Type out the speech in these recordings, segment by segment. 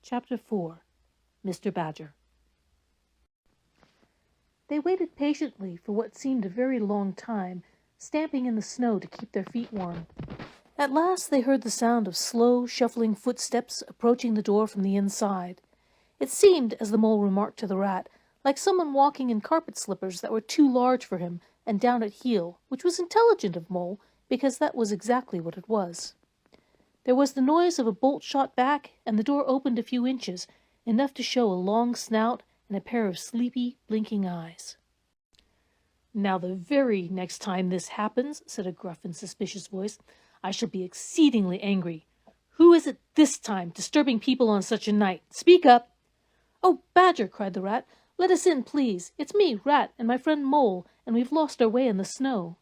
Chapter 4. Mr. Badger. They waited patiently for what seemed a very long time, stamping in the snow to keep their feet warm. At last they heard the sound of slow, shuffling footsteps approaching the door from the inside. It seemed, as the mole remarked to the rat, like someone walking in carpet slippers that were too large for him and down at heel, which was intelligent of Mole, because that was exactly what it was. There was the noise of a bolt shot back, and the door opened a few inches, enough to show a long snout and a pair of sleepy, blinking eyes. "Now the very next time this happens," said a gruff and suspicious voice, "I shall be exceedingly angry. Who is it this time, disturbing people on such a night? Speak up!" "Oh, Badger!" cried the rat. "Let us in, please. It's me, Rat, and my friend Mole, and we've lost our way in the snow."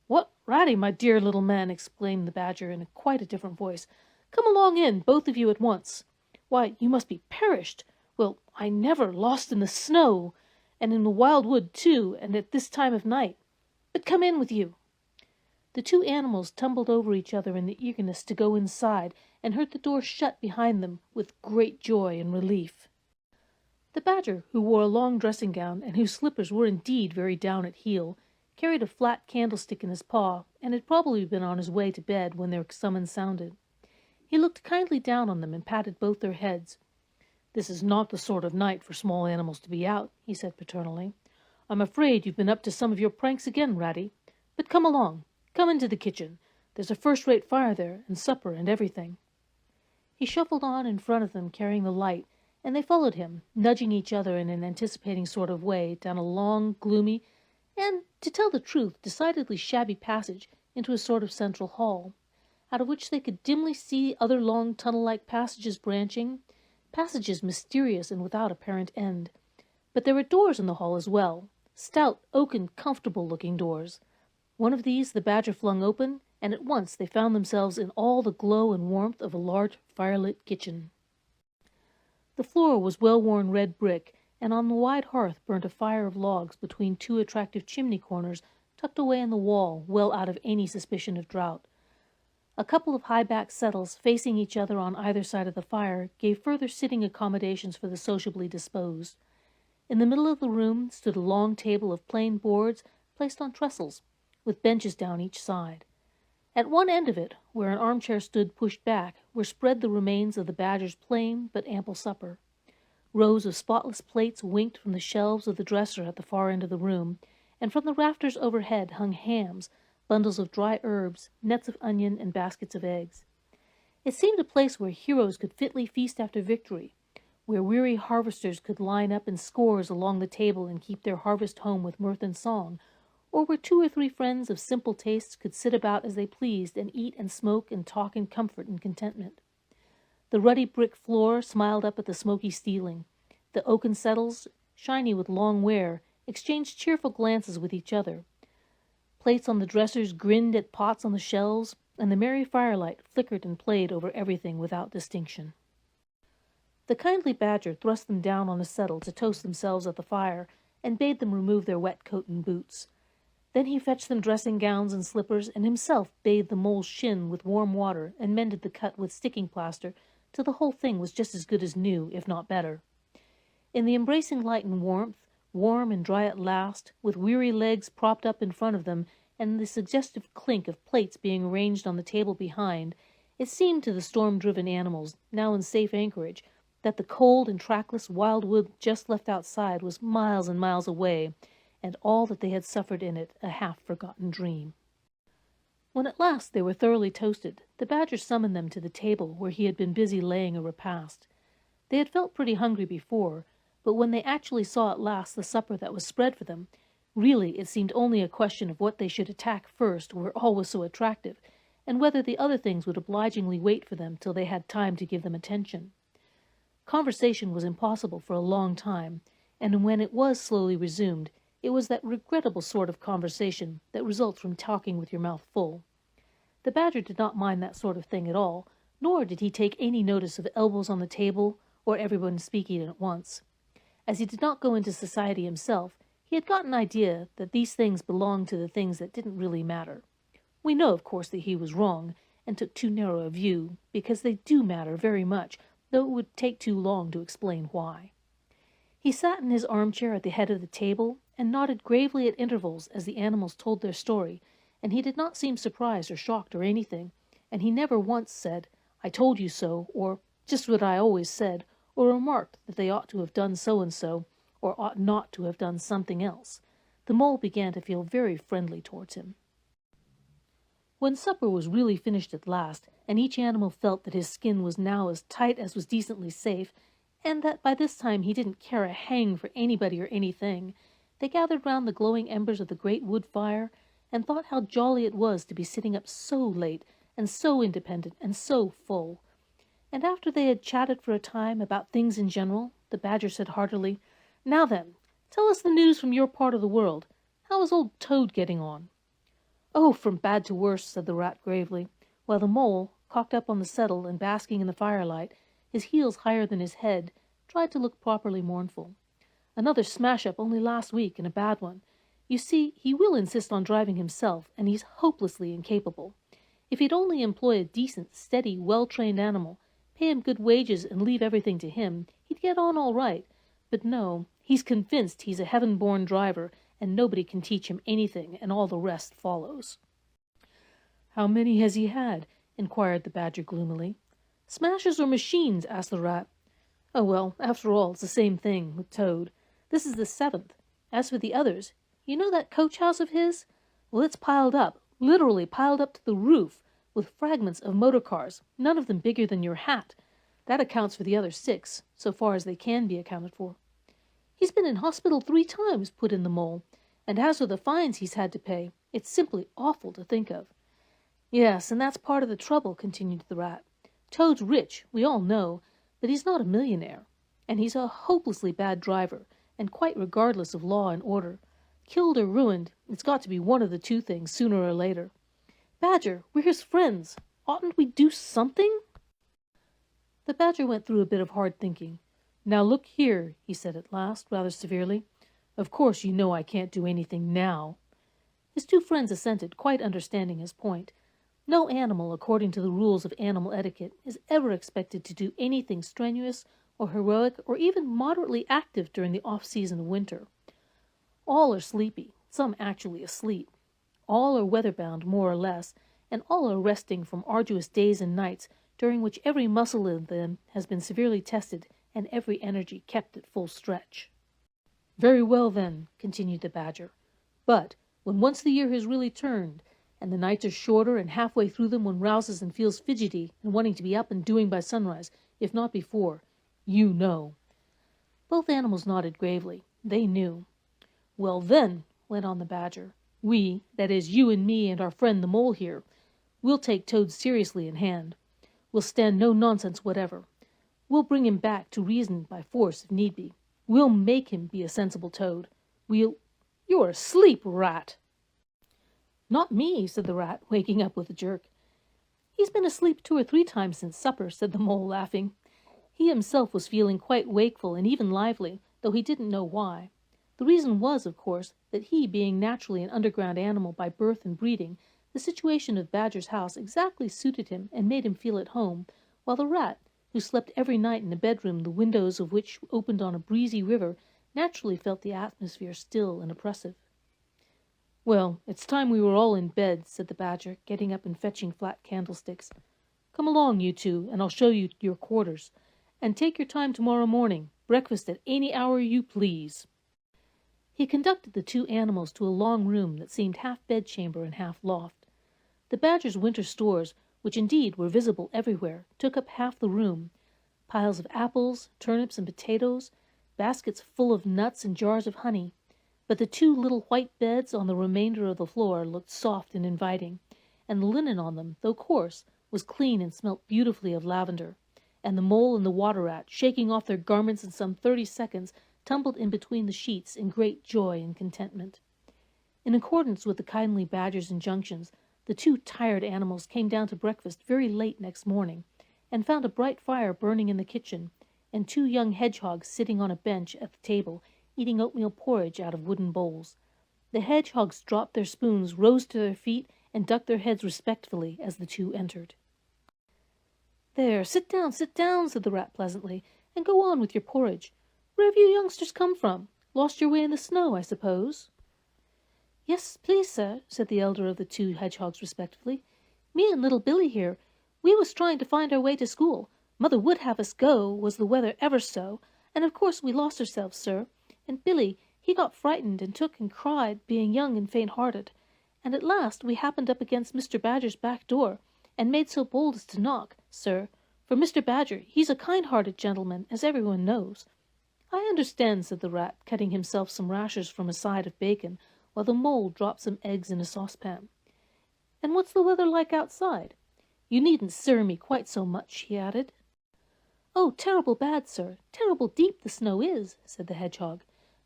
"What, Ratty, my dear little man!" exclaimed the Badger in quite a different voice. "Come along in, both of you at once. Why, you must be perished. Well, I never, lost in the snow, and in the wild wood too, and at this time of night. But come in with you." The two animals tumbled over each other in the eagerness to go inside, and heard the door shut behind them with great joy and relief. The Badger, who wore a long dressing gown, and whose slippers were indeed very down at heel, carried a flat candlestick in his paw, and had probably been on his way to bed when their summons sounded. He looked kindly down on them and patted both their heads. "This is not the sort of night for small animals to be out," he said paternally. "I'm afraid you've been up to some of your pranks again, Ratty. But come along. Come into the kitchen. There's a first-rate fire there, and supper and everything." He shuffled on in front of them, carrying the light, and they followed him, nudging each other in an anticipating sort of way, down a long, gloomy, and, to tell the truth, decidedly shabby passage into a sort of central hall, out of which they could dimly see other long tunnel-like passages branching, passages mysterious and without apparent end. But there were doors in the hall as well, stout, oaken, comfortable-looking doors. One of these the Badger flung open, and at once they found themselves in all the glow and warmth of a large firelit kitchen. The floor was well-worn red brick, and on the wide hearth burnt a fire of logs between two attractive chimney corners tucked away in the wall, well out of any suspicion of draught. A couple of high-backed settles facing each other on either side of the fire gave further sitting accommodations for the sociably disposed. In the middle of the room stood a long table of plain boards placed on trestles, with benches down each side. At one end of it, where an armchair stood pushed back, were spread the remains of the Badger's plain but ample supper. Rows of spotless plates winked from the shelves of the dresser at the far end of the room, and from the rafters overhead hung hams, bundles of dry herbs, nets of onion, and baskets of eggs. It seemed a place where heroes could fitly feast after victory, where weary harvesters could line up in scores along the table and keep their harvest home with mirth and song, or where two or three friends of simple tastes could sit about as they pleased and eat and smoke and talk in comfort and contentment. The ruddy brick floor smiled up at the smoky ceiling. The oaken settles, shiny with long wear, exchanged cheerful glances with each other. Plates on the dressers grinned at pots on the shelves, and the merry firelight flickered and played over everything without distinction. The kindly Badger thrust them down on a settle to toast themselves at the fire, and bade them remove their wet coat and boots. Then he fetched them dressing gowns and slippers, and himself bathed the mole's shin with warm water and mended the cut with sticking plaster till the whole thing was just as good as new, if not better. In the embracing light and warmth, warm and dry at last, with weary legs propped up in front of them, and the suggestive clink of plates being arranged on the table behind, it seemed to the storm-driven animals, now in safe anchorage, that the cold and trackless wild wood just left outside was miles and miles away, and all that they had suffered in it a half-forgotten dream. When at last they were thoroughly toasted, the Badger summoned them to the table where he had been busy laying a repast. They had felt pretty hungry before, but when they actually saw at last the supper that was spread for them, really it seemed only a question of what they should attack first where all was so attractive, and whether the other things would obligingly wait for them till they had time to give them attention. Conversation was impossible for a long time, and when it was slowly resumed, it was that regrettable sort of conversation that results from talking with your mouth full. The Badger did not mind that sort of thing at all, nor did he take any notice of elbows on the table or everyone speaking at once. As he did not go into society himself, he had got an idea that these things belonged to the things that didn't really matter. We know, of course, that he was wrong, and took too narrow a view, because they do matter very much, though it would take too long to explain why. He sat in his armchair at the head of the table and nodded gravely at intervals as the animals told their story, and he did not seem surprised or shocked or anything, and he never once said, "I told you so," or "just what I always said," or remarked that they ought to have done so and so, or ought not to have done something else. The mole began to feel very friendly towards him. When supper was really finished at last, and each animal felt that his skin was now as tight as was decently safe, and that by this time he didn't care a hang for anybody or anything, they gathered round the glowing embers of the great wood fire, and thought how jolly it was to be sitting up so late, and so independent, and so full. And after they had chatted for a time about things in general, the Badger said heartily, "Now then, tell us the news from your part of the world. How is old Toad getting on?" "Oh, from bad to worse," said the Rat gravely, while the Mole, cocked up on the settle and basking in the firelight, his heels higher than his head, tried to look properly mournful. "Another smash-up only last week, and a bad one. You see, he will insist on driving himself, and he's hopelessly incapable. If he'd only employ a decent, steady, well-trained animal, pay him good wages and leave everything to him, he'd get on all right. But no, he's convinced he's a heaven-born driver, and nobody can teach him anything, and all the rest follows." "How many has he had?" inquired the Badger gloomily. "Smashes or machines?" asked the Rat. "Oh, well, after all, it's the same thing with Toad. This is the 7th. As for the others, you know that coach-house of his? Well, it's piled up, literally piled up to the roof, with fragments of motor cars, none of them bigger than your hat. That accounts for the other 6, so far as they can be accounted for." "He's been in hospital 3 times, put in the Mole. "And as for the fines he's had to pay, it's simply awful to think of." "Yes, and that's part of the trouble," continued the Rat. "Toad's rich, we all know, but he's not a millionaire. And he's a hopelessly bad driver, and quite regardless of law and order. Killed or ruined, it's got to be one of the 2 things, sooner or later. Badger, we're his friends. Oughtn't we do something?" The Badger went through a bit of hard thinking. "Now look here," he said at last, rather severely. "Of course you know I can't do anything now." His 2 friends assented, quite understanding his point. No animal, according to the rules of animal etiquette, is ever expected to do anything strenuous or heroic or even moderately active during the off-season of winter. All are sleepy, some actually asleep. All are weather-bound, more or less, and all are resting from arduous days and nights during which every muscle in them has been severely tested and every energy kept at full stretch. "Very well, then," continued the Badger. "But when once the year has really turned, and the nights are shorter, and halfway through them one rouses and feels fidgety and wanting to be up and doing by sunrise, if not before, you know." Both animals nodded gravely. They knew. "Well, then," went on the Badger, "we, that is, you and me and our friend the Mole here, we'll take Toad seriously in hand. We'll stand no nonsense whatever. We'll bring him back to reason by force if need be. We'll make him be a sensible Toad. We'll—" "You're asleep, Rat." "Not me," said the Rat, waking up with a jerk. "He's been asleep 2 or 3 times since supper," said the Mole, laughing. He himself was feeling quite wakeful and even lively, though he didn't know why. The reason was, of course, that he, being naturally an underground animal by birth and breeding, the situation of Badger's house exactly suited him and made him feel at home, while the Rat, who slept every night in a bedroom the windows of which opened on a breezy river, naturally felt the atmosphere still and oppressive. "Well, it's time we were all in bed," said the Badger, getting up and fetching flat candlesticks. "Come along, you 2, and I'll show you your quarters. And take your time tomorrow morning. Breakfast at any hour you please." He conducted the 2 animals to a long room that seemed half bedchamber and half loft. The Badger's winter stores, which indeed were visible everywhere, took up half the room. Piles of apples, turnips, and potatoes, baskets full of nuts and jars of honey. But the 2 little white beds on the remainder of the floor looked soft and inviting, and the linen on them, though coarse, was clean and smelt beautifully of lavender, and the Mole and the Water Rat, shaking off their garments in some 30 seconds, tumbled in between the sheets in great joy and contentment. In accordance with the kindly Badger's injunctions, the 2 tired animals came down to breakfast very late next morning, and found a bright fire burning in the kitchen, and 2 young hedgehogs sitting on a bench at the table, eating oatmeal porridge out of wooden bowls. The hedgehogs dropped their spoons, rose to their feet, and ducked their heads respectfully as the 2 entered. There, sit down, said the rat pleasantly, and go on with your porridge. Where have you youngsters come from? Lost your way in the snow, I suppose? Yes, please, sir, said the elder of the two hedgehogs respectively. Me and little Billy here. We was trying to find our way to school. Mother would have us go, was the weather ever so, and of course we lost ourselves, sir. And Billy, he got frightened and took and cried, being young and faint-hearted. And at last we happened up against Mr. Badger's back door, and made so bold as to knock, sir, for Mr. Badger, he's a kind-hearted gentleman, as everyone knows. I understand, said the rat, cutting himself some rashers from a side of bacon, while the mole dropped some eggs in a saucepan. And what's the weather like outside? You needn't sir me quite so much, he added. Oh, terrible bad, sir, terrible deep the snow is, said the hedgehog.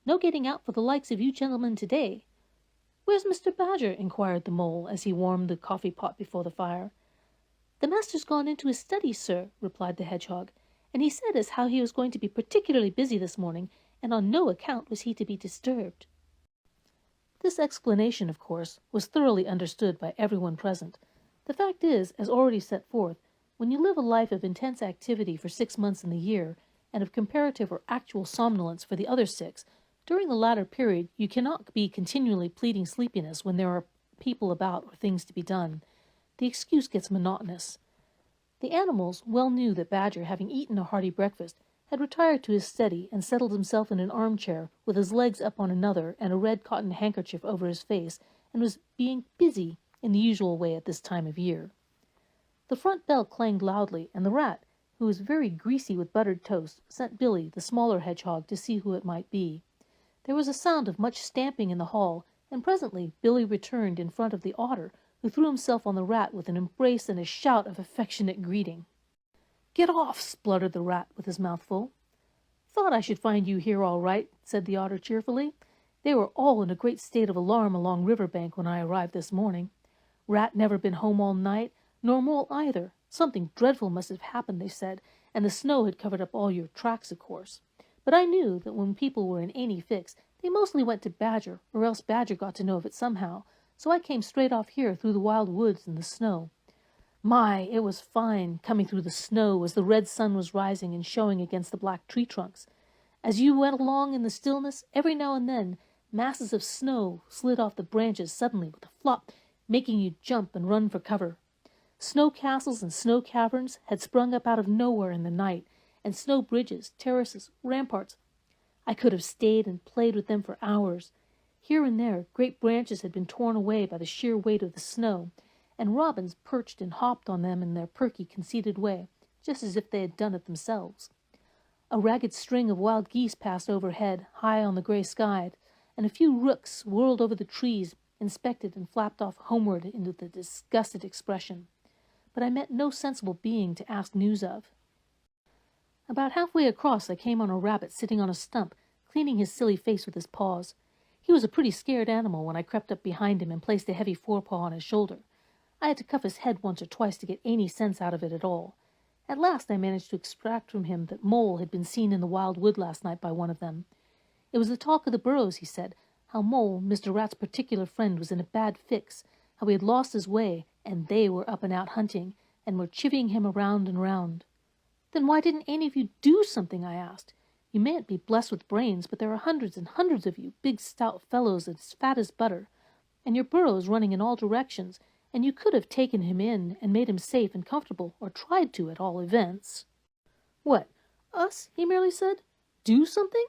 No getting out for the likes of you gentlemen today. Where's Mr. Badger? Inquired the mole, as he warmed the coffee-pot before the fire. The master's gone into his study, sir, replied the hedgehog, and he said as how he was going to be particularly busy this morning, and on no account was he to be disturbed. This explanation, of course, was thoroughly understood by everyone present. The fact is, as already set forth, when you live a life of intense activity for 6 months in the year, and of comparative or actual somnolence for the other 6, during the latter period you cannot be continually pleading sleepiness when there are people about or things to be done. The excuse gets monotonous. The animals well knew that Badger, having eaten a hearty breakfast, had retired to his study and settled himself in an armchair with his legs up on another and a red cotton handkerchief over his face, and was being busy in the usual way at this time of year. The front bell clanged loudly, and the rat, who was very greasy with buttered toast, sent Billy, the smaller hedgehog, to see who it might be. There was a sound of much stamping in the hall, and presently Billy returned in front of the Otter, who threw himself on the rat with an embrace and a shout of affectionate greeting. "Get off!" spluttered the rat with his mouth full. "Thought I should find you here all right," said the Otter cheerfully. "They were all in a great state of alarm along River Bank when I arrived this morning. Rat never been home all night, nor Mole either. Something dreadful must have happened, they said, and the snow had covered up all your tracks, of course. But I knew that when people were in any fix, they mostly went to Badger, or else Badger got to know of it somehow, so I came straight off here through the wild woods and the snow. My, it was fine, coming through the snow as the red sun was rising and showing against the black tree trunks. As you went along in the stillness, every now and then, masses of snow slid off the branches suddenly with a flop, making you jump and run for cover. Snow castles and snow caverns had sprung up out of nowhere in the night, and snow bridges, terraces, ramparts. I could have stayed and played with them for hours. Here and there, great branches had been torn away by the sheer weight of the snow, and robins perched and hopped on them in their perky, conceited way, just as if they had done it themselves. A ragged string of wild geese passed overhead, high on the grey sky, and a few rooks whirled over the trees, inspected and flapped off homeward into the disgusted expression. But I met no sensible being to ask news of. About halfway across I came on a rabbit sitting on a stump, cleaning his silly face with his paws. He was a pretty scared animal when I crept up behind him and placed a heavy forepaw on his shoulder. I had to cuff his head once or twice to get any sense out of it at all. At last I managed to extract from him that Mole had been seen in the wild wood last night by one of them. It was the talk of the burrows, he said, how Mole, Mr. Rat's particular friend, was in a bad fix, how he had lost his way, and they were up and out hunting, and were chivying him around and round. Then why didn't any of you do something? I asked. You mayn't be blessed with brains, but there are hundreds and hundreds of you, big stout fellows as fat as butter, and your burrows running in all directions, and you could have taken him in and made him safe and comfortable, or tried to at all events. What, us? He merely said. Do something?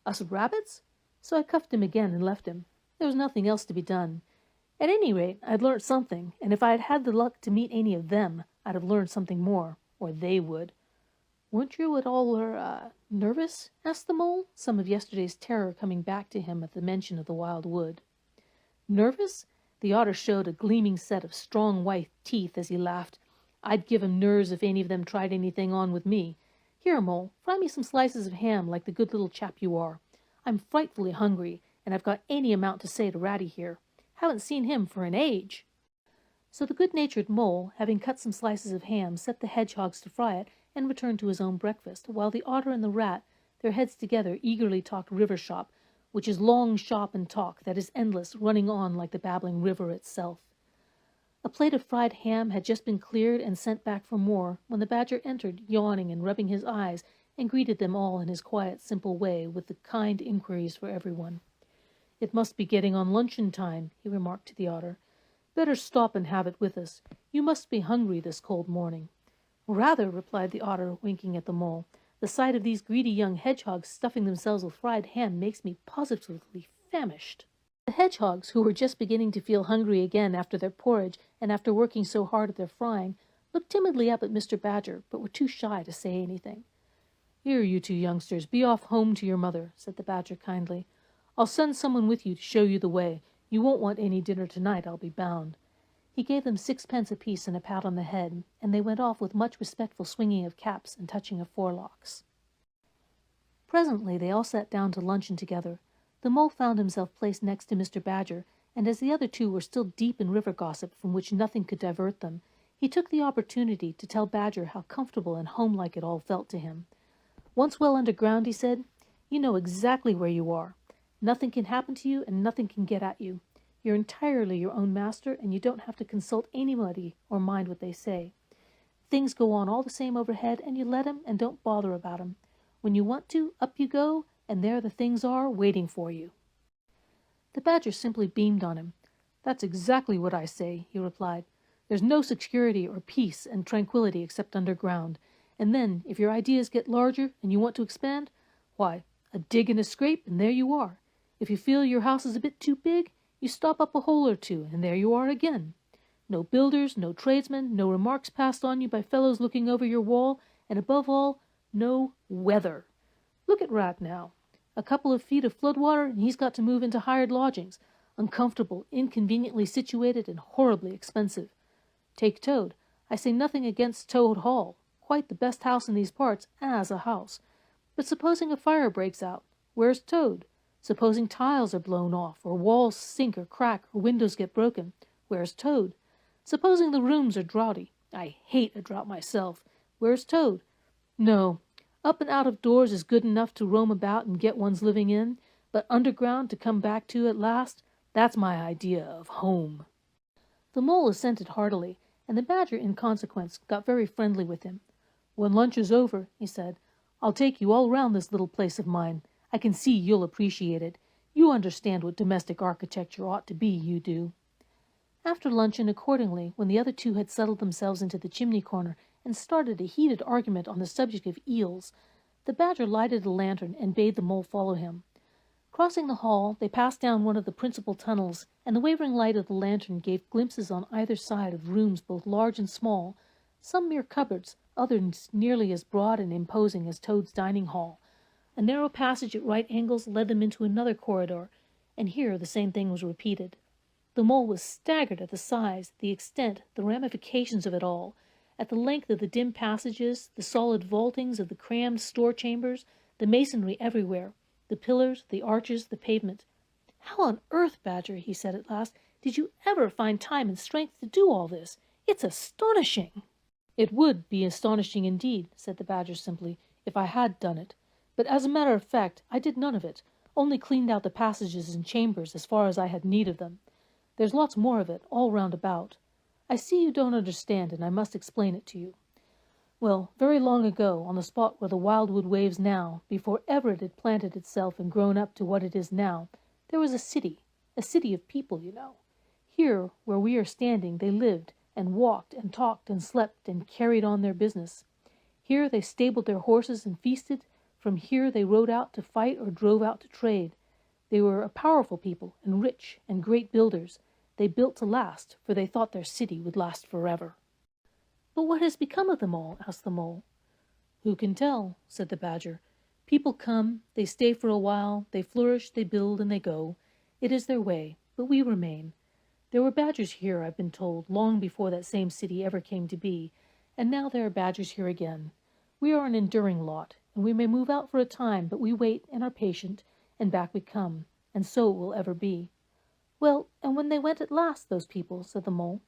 Us rabbits? So I cuffed him again and left him. There was nothing else to be done. At any rate, I'd learnt something, and if I had had the luck to meet any of them, I'd have learned something more, or they would. Weren't you at all, nervous? Asked the Mole, some of yesterday's terror coming back to him at the mention of the wild wood. Nervous? The Otter showed a gleaming set of strong white teeth as he laughed. I'd give 'em nerves if any of them tried anything on with me. Here, Mole, fry me some slices of ham like the good little chap you are. I'm frightfully hungry, and I've got any amount to say to Ratty here. Haven't seen him for an age. So the good-natured Mole, having cut some slices of ham, set the hedgehogs to fry it, and returned to his own breakfast, while the Otter and the Rat, their heads together, eagerly talked river shop, which is long shop and talk that is endless, running on like the babbling river itself. A plate of fried ham had just been cleared and sent back for more, when the badger entered, yawning and rubbing his eyes, and greeted them all in his quiet, simple way, with the kind inquiries for everyone. "It must be getting on luncheon time," he remarked to the otter. "Better stop and have it with us. You must be hungry this cold morning." "Rather," replied the otter, winking at the mole. "The sight of these greedy young hedgehogs stuffing themselves with fried ham makes me positively famished." The hedgehogs, who were just beginning to feel hungry again after their porridge and after working so hard at their frying, looked timidly up at Mr. Badger, but were too shy to say anything. "Here, you two youngsters, be off home to your mother," said the badger kindly. "I'll send someone with you to show you the way. You won't want any dinner tonight, I'll be bound." He gave them 6 pence apiece and a pat on the head, and they went off with much respectful swinging of caps and touching of forelocks. Presently they all sat down to luncheon together. The mole found himself placed next to Mr. Badger, and as the other two were still deep in river gossip from which nothing could divert them, he took the opportunity to tell Badger how comfortable and homelike it all felt to him. "Once well underground," he said, "you know exactly where you are. Nothing can happen to you and nothing can get at you. You're entirely your own master, and you don't have to consult anybody or mind what they say. Things go on all the same overhead, and you let 'em and don't bother about 'em. When you want to, up you go, and there the things are, waiting for you." The badger simply beamed on him. "That's exactly what I say," he replied. "There's no security or peace and tranquility except underground. And then, if your ideas get larger and you want to expand, why, a dig and a scrape, and there you are. If you feel your house is a bit too big, you stop up a hole or two, and there you are again. No builders, no tradesmen, no remarks passed on you by fellows looking over your wall, and above all, no weather. Look at Rat now. A couple of feet of flood water, and he's got to move into hired lodgings, uncomfortable, inconveniently situated, and horribly expensive. Take Toad. I say nothing against Toad Hall, quite the best house in these parts as a house. But supposing a fire breaks out, where's Toad? Supposing tiles are blown off, or walls sink or crack, or windows get broken, where's Toad? Supposing the rooms are draughty. I hate a draught myself. Where's Toad? No, up and out of doors is good enough to roam about and get one's living in, but underground to come back to at last, that's my idea of home." The mole assented heartily, and the badger, in consequence, got very friendly with him. "When lunch is over," he said, "I'll take you all round this little place of mine. I can see you'll appreciate it. You understand what domestic architecture ought to be, you do." After luncheon, accordingly, when the other two had settled themselves into the chimney corner and started a heated argument on the subject of eels, the badger lighted a lantern and bade the mole follow him. Crossing the hall, they passed down one of the principal tunnels, and the wavering light of the lantern gave glimpses on either side of rooms both large and small, some mere cupboards, others nearly as broad and imposing as Toad's dining hall. A narrow passage at right angles led them into another corridor, and here the same thing was repeated. The mole was staggered at the size, the extent, the ramifications of it all, at the length of the dim passages, the solid vaultings of the crammed store chambers, the masonry everywhere, the pillars, the arches, the pavement. "How on earth, Badger," he said at last, "did you ever find time and strength to do all this? It's astonishing." "It would be astonishing indeed," said the badger simply, "if I had done it. But as a matter of fact, I did none of it, only cleaned out the passages and chambers as far as I had need of them. There's lots more of it, all round about. I see you don't understand, and I must explain it to you. Well, very long ago, on the spot where the wildwood waves now, before ever it had planted itself and grown up to what it is now, there was a city of people, you know. Here, where we are standing, they lived, and walked, and talked, and slept, and carried on their business. Here they stabled their horses and feasted. From here they rode out to fight or drove out to trade. They were a powerful people, and rich, and great builders. They built to last, for they thought their city would last forever." "But what has become of them all?" asked the mole. "Who can tell?" said the badger. "People come, they stay for a while, they flourish, they build, and they go. It is their way, but we remain. There were badgers here, I've been told, long before that same city ever came to be, and now there are badgers here again. We are an enduring lot, and we may move out for a time, but we wait and are patient, and back we come, and so it will ever be." "Well, and when they went at last, those people," said the mole.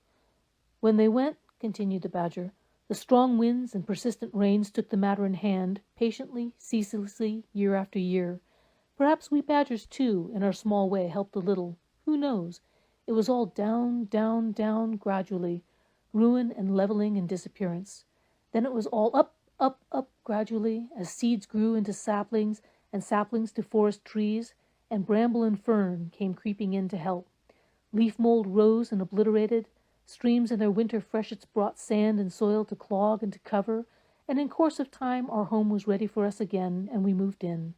"When they went," continued the badger, "the strong winds and persistent rains took the matter in hand, patiently, ceaselessly, year after year. Perhaps we badgers, too, in our small way, helped a little. Who knows? It was all down, down, down, gradually, ruin and leveling and disappearance. Then it was all up, up, up, gradually, as seeds grew into saplings, and saplings to forest trees, and bramble and fern came creeping in to help. Leaf mold rose and obliterated. Streams in their winter freshets brought sand and soil to clog and to cover, and in course of time our home was ready for us again, and we moved in.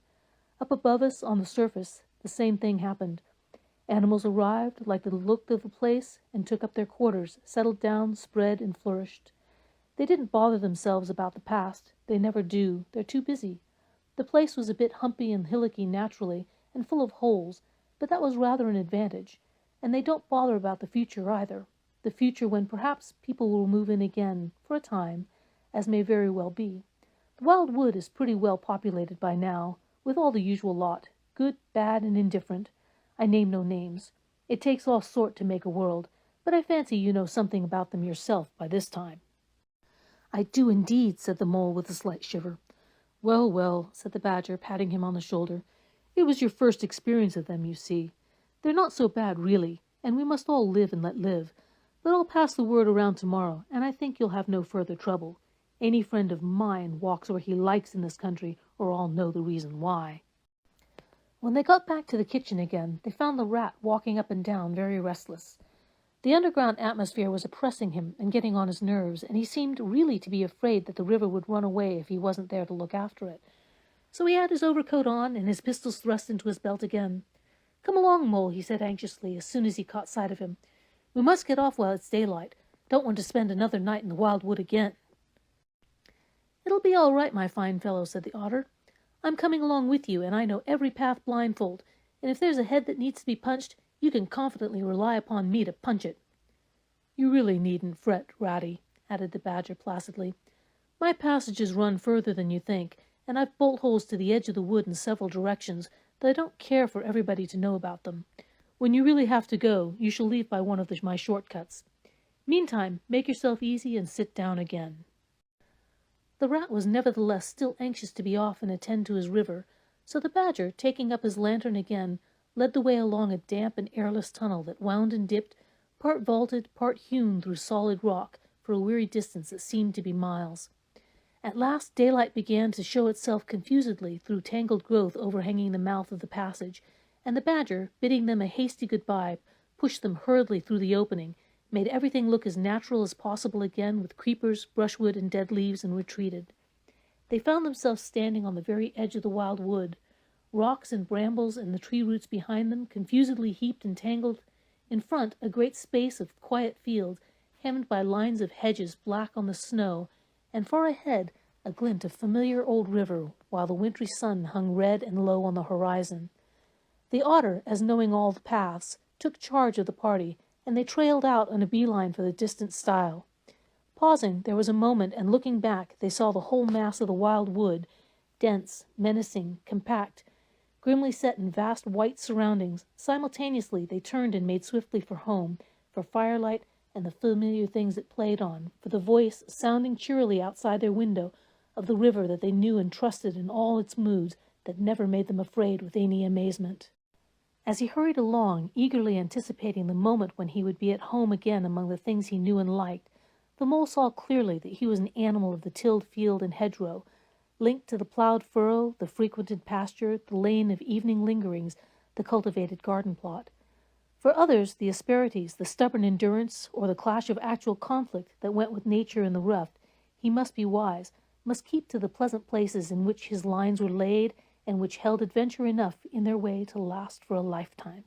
Up above us, on the surface, the same thing happened. Animals arrived, liked the look of the place, and took up their quarters, settled down, spread, and flourished. They didn't bother themselves about the past. They never do. They're too busy. The place was a bit humpy and hillocky naturally, and full of holes, but that was rather an advantage. And they don't bother about the future either. The future when perhaps people will move in again, for a time, as may very well be. The Wild Wood is pretty well populated by now, with all the usual lot, good, bad, and indifferent. I name no names. It takes all sort to make a world, but I fancy you know something about them yourself by this time. I do indeed, said the Mole with a slight shiver. Well, well, said the Badger, patting him on the shoulder. It was your first experience of them, you see. They're not so bad, really, and we must all live and let live. But I'll pass the word around tomorrow, and I think you'll have no further trouble. Any friend of mine walks where he likes in this country, or I'll know the reason why. When they got back to the kitchen again, they found the Rat walking up and down, very restless. The underground atmosphere was oppressing him and getting on his nerves, and he seemed really to be afraid that the river would run away if he wasn't there to look after it. So he had his overcoat on and his pistols thrust into his belt again. Come along, Mole, he said anxiously, as soon as he caught sight of him. We must get off while it's daylight. Don't want to spend another night in the Wild Wood again. It'll be all right, my fine fellow, said the Otter. I'm coming along with you, and I know every path blindfold, and if there's a head that needs to be punched, you can confidently rely upon me to punch it. You really needn't fret, Ratty, added the Badger placidly. My passages run further than you think, and I've bolt holes to the edge of the wood in several directions, though I don't care for everybody to know about them. When you really have to go, you shall leave by one of my shortcuts. Meantime, make yourself easy and sit down again. The Rat was nevertheless still anxious to be off and attend to his river, so the Badger, taking up his lantern again, led the way along a damp and airless tunnel that wound and dipped, part vaulted, part hewn through solid rock, for a weary distance that seemed to be miles. At last daylight began to show itself confusedly through tangled growth overhanging the mouth of the passage, and the Badger, bidding them a hasty good-bye, pushed them hurriedly through the opening, made everything look as natural as possible again with creepers, brushwood, and dead leaves, and retreated. They found themselves standing on the very edge of the Wild Wood. Rocks and brambles and the tree roots behind them, confusedly heaped and tangled. In front, a great space of quiet field, hemmed by lines of hedges black on the snow, and far ahead, a glint of familiar old river, while the wintry sun hung red and low on the horizon. The Otter, as knowing all the paths, took charge of the party, and they trailed out on a beeline for the distant stile. Pausing, there was a moment, and looking back, they saw the whole mass of the Wild Wood, dense, menacing, compact, grimly set in vast white surroundings. Simultaneously they turned and made swiftly for home, for firelight and the familiar things it played on, for the voice, sounding cheerily outside their window, of the river that they knew and trusted in all its moods, that never made them afraid with any amazement. As he hurried along, eagerly anticipating the moment when he would be at home again among the things he knew and liked, the Mole saw clearly that he was an animal of the tilled field and hedgerow, linked to the ploughed furrow, the frequented pasture, the lane of evening lingerings, the cultivated garden plot. For others, the asperities, the stubborn endurance, or the clash of actual conflict that went with nature in the rough, he must be wise, must keep to the pleasant places in which his lines were laid, and which held adventure enough in their way to last for a lifetime.